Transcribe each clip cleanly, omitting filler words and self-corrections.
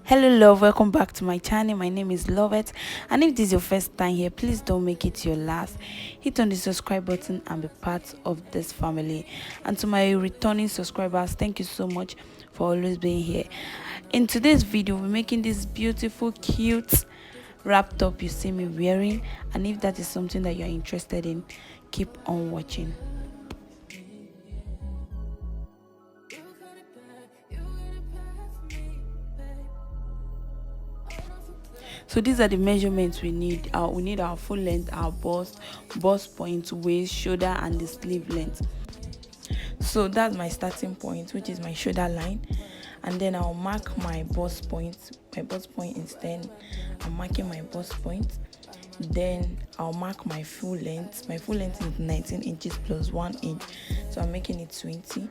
Hello love, welcome back to my channel. My name is Lovett, and if this is your first time here, please don't make it your last. Hit on the subscribe button and be part of this family. And to my returning subscribers, thank you so much for always being here. In today's video, we're making this beautiful cute wrap top you see me wearing, and if that is something that you're interested in, keep on watching. So these are the measurements we need. We need our full length, our bust point, waist, shoulder, and the sleeve length. So that's my starting point, which is my shoulder line, and then I'll mark my bust point. My bust point is 10. I'm marking my bust point. Then I'll mark my full length. My full length is 19 inches plus 1 inch, so I'm making it 20.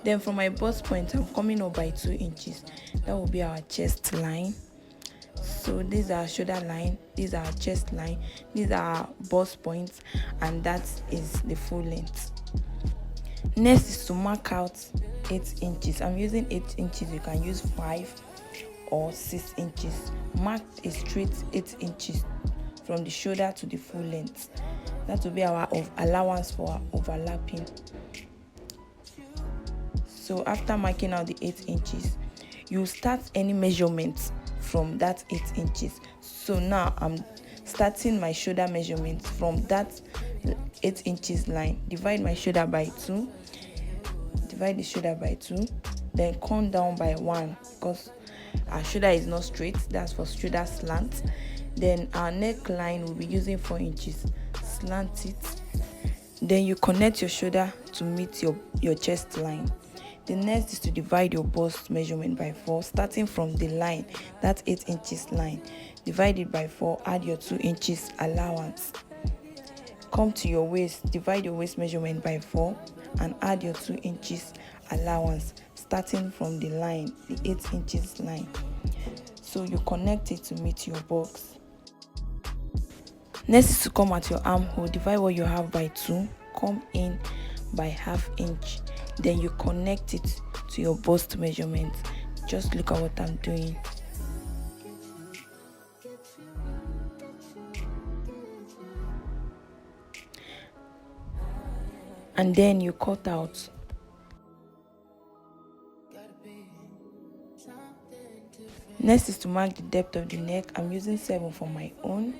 Then from my bust point, I'm coming up by 2 inches. That will be our chest line. So these are shoulder line, these are chest line, these are bust points, and that is the full length. Next is to mark out 8 inches. I'm using 8 inches. You can use 5 or 6 inches. Mark a straight 8 inches from the shoulder to the full length. That will be our allowance for our overlapping. So after marking out the 8 inches, you start any measurement from that 8 inches. So now I'm starting my shoulder measurement from that 8 inches line. Divide my shoulder by 2. Divide the shoulder by 2. Then come down by 1 because our shoulder is not straight. That's for shoulder slant. Then our neckline will be using 4 inches. Slant it. Then you connect your shoulder to meet your chest line. The next is to divide your bust measurement by 4, starting from the line, that 8 inches line. Divide it by 4, add your 2 inches allowance. Come to your waist, divide your waist measurement by 4 and add your 2 inches allowance, starting from the line, the 8 inches line. So you connect it to meet your box. Next is to come at your armhole, divide what you have by 2, come in by ½ inch. Then you connect it to your bust measurement. Just look at what I'm doing. And then you cut out. Next is to mark the depth of the neck. I'm using 7 for my own.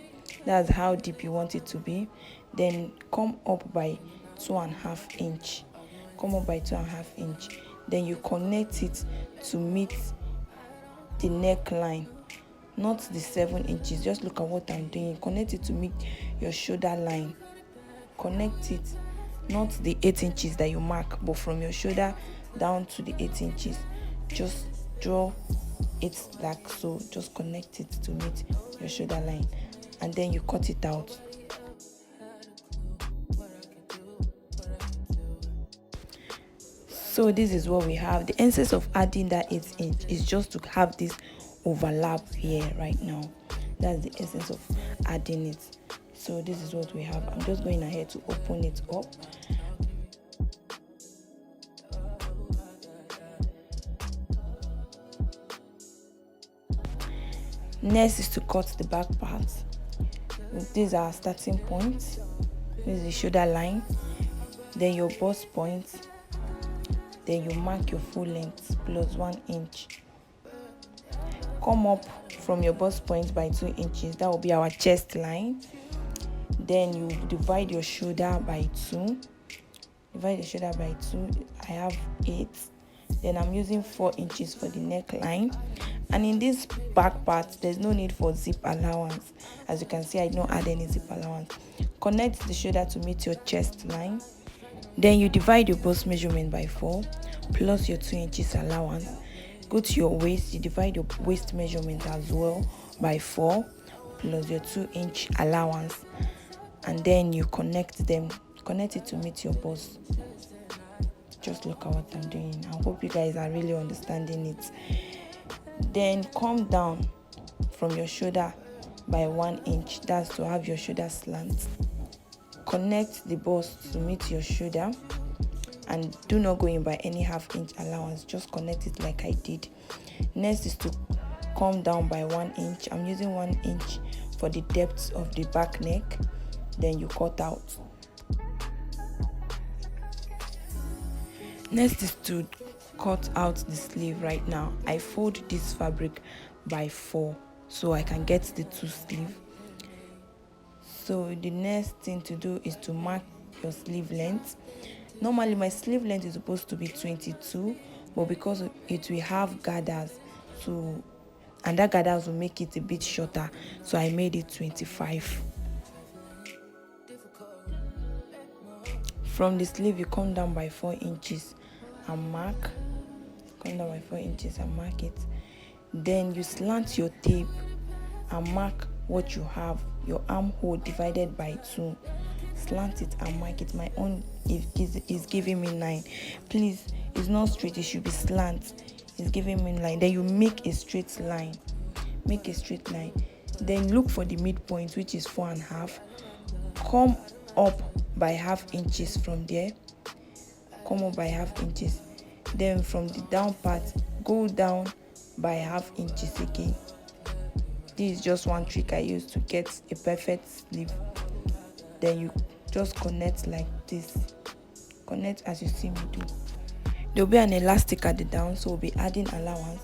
That's how deep you want it to be. Then come up by 2½ inch. Come up by 2½ inch. Then you connect it to meet the neckline, not the 7 inches. Just look at what I'm doing. Connect it to meet your shoulder line. Connect it, not the 8 inches that you mark, but from your shoulder down to the 8 inches. Just draw it like so. Just connect it to meet your shoulder line, and then you cut it out. So this is what we have. The essence of adding that 8 inch is just to have this overlap here right now. That's the essence of adding it. So this is what we have. I'm just going ahead to open it up. Next is to cut the back part. These are our starting points. This is the shoulder line, then your bust point. Then you mark your full length plus 1 inch. Come up from your bust point by 2 inches. That will be our chest line. Then you divide your shoulder by 2. Divide the shoulder by 2. I have 8. Then I'm using 4 inches for the neckline. And in this back part, there's no need for zip allowance. As you can see, I don't add any zip allowance. Connect the shoulder to meet your chest line. Then you divide your bust measurement by 4 plus your 2 inches allowance. Go to your waist, you divide your waist measurement as well by 4 plus your 2 inch allowance. And then you connect them, connect it to meet your bust. Just look at what I'm doing. I hope you guys are really understanding it. Then come down from your shoulder by 1 inch. That's to have your shoulder slant. Connect the bust to meet your shoulder, and do not go in by any ½ inch allowance. Just connect it like I did. Next is to come down by 1 inch. I'm using 1 inch for the depth of the back neck. Then you cut out. Next is to cut out the sleeve. Right now I fold this fabric by 4 so I can get the 2 sleeve. So the next thing to do is to mark your sleeve length. Normally my sleeve length is supposed to be 22, but because it will have gathers, so and that gathers will make it a bit shorter, so I made it 25. From the sleeve you come down by 4 inches and mark. Come down by 4 inches and mark it. Then you slant your tape and mark what you have, your armhole divided by 2. Slant it and mark it. My own is giving me 9. Please, it's not straight, it should be slant. It's giving me 9. Then you make a straight line. Make a straight line. Then look for the midpoint, which is 4.5. Come up by half inches from there. Come up by half inches. Then from the down part, go down by half inches again. This is just one trick I use to get a perfect sleeve. Then you just connect like this. Connect as you see me do. There will be an elastic at the down, so we'll be adding allowance.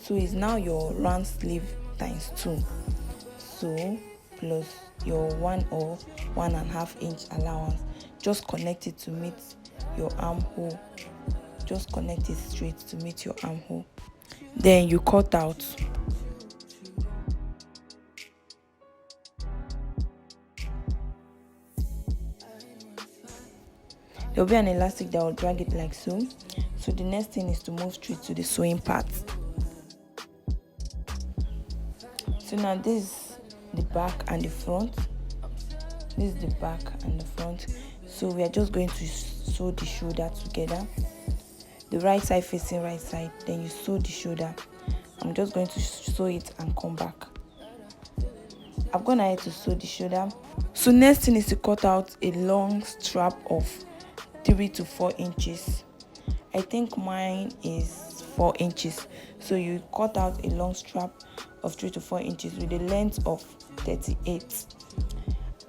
So it's now your round sleeve times 2. So plus your 1 or 1.5 inch allowance. Just connect it to meet your armhole. Just connect it straight to meet your armhole. Then you cut out. There will be an elastic that will drag it like so. So the next thing is to move straight to the sewing part. So now this is the back and the front. This is the back and the front. So we are just going to sew the shoulder together. The right side facing right side. Then you sew the shoulder. I'm just going to sew it and come back. I've gone ahead to sew the shoulder. So next thing is to cut out a long strap of 3 to 4 inches. I think mine is 4 inches. So you cut out a long strap of 3 to 4 inches with a length of 38.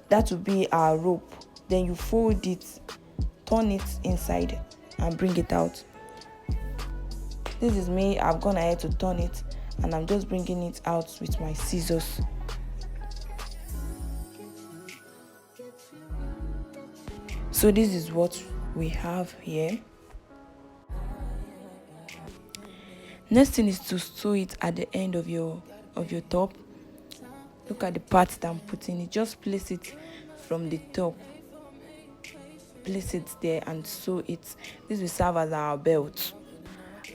That will be our rope. Then you fold it, turn it inside and bring it out. This is me. I've gone ahead to turn it and I'm just bringing it out with my scissors. So this is what we have here. Next thing is to sew it at the end of your top. Look at the part that I'm putting it. Just place it from the top. Place it there and sew it. This will serve as our belt.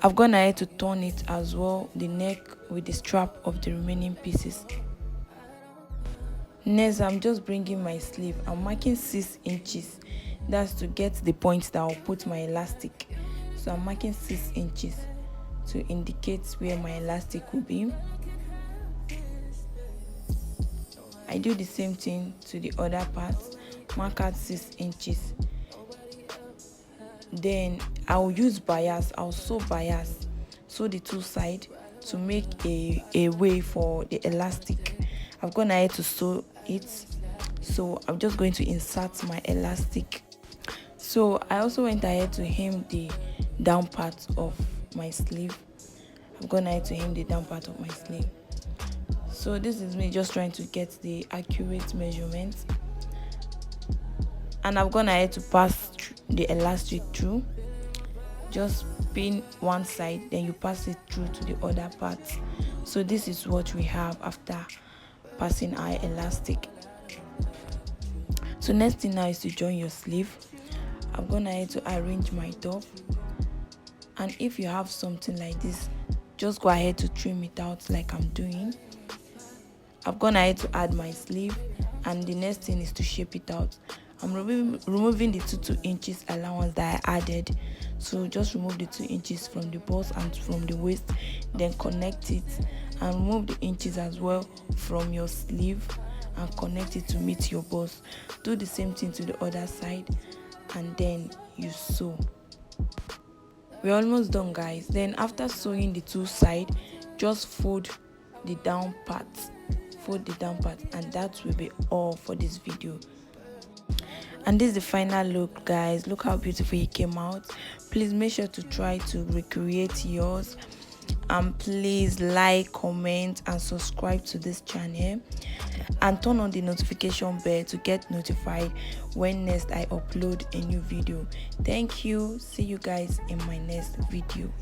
I've gone ahead to turn it as well, the neck with the strap of the remaining pieces. Next, I'm just bringing my sleeve. I'm marking 6 inches. That's to get the point that I'll put my elastic. So I'm marking 6 inches to indicate where my elastic will be. I do the same thing to the other parts. Mark out 6 inches. Then I'll use bias. I'll sew bias. Sew the 2 sides to make a way for the elastic. I've gone ahead to sew it. So I'm just going to insert my elastic. So I also went ahead to hem the down part of my sleeve. I've gone ahead to hem the down part of my sleeve. So this is me just trying to get the accurate measurement. And I've gone ahead to pass the elastic through. Just pin one side, then you pass it through to the other part. So this is what we have after passing our elastic. So next thing now is to join your sleeve. I'm gonna ahead to arrange my top, and if you have something like this, just go ahead to trim it out like I'm doing. I've gone ahead to add my sleeve, and the next thing is to shape it out. I'm removing the 2 inches allowance that I added. So just remove the 2 inches from the bust and from the waist, then connect it, and remove the inches as well from your sleeve and connect it to meet your bust. Do the same thing to the other side, and then you sew. We're almost done, guys. Then after sewing the 2 sides, just fold the down part, and that will be all for this video. And this is the final look, guys. Look how beautiful it came out. Please make sure to try to recreate yours, and please like, comment and subscribe to this channel, and turn on the notification bell to get notified when next I upload a new video. Thank you. See you guys in my next video.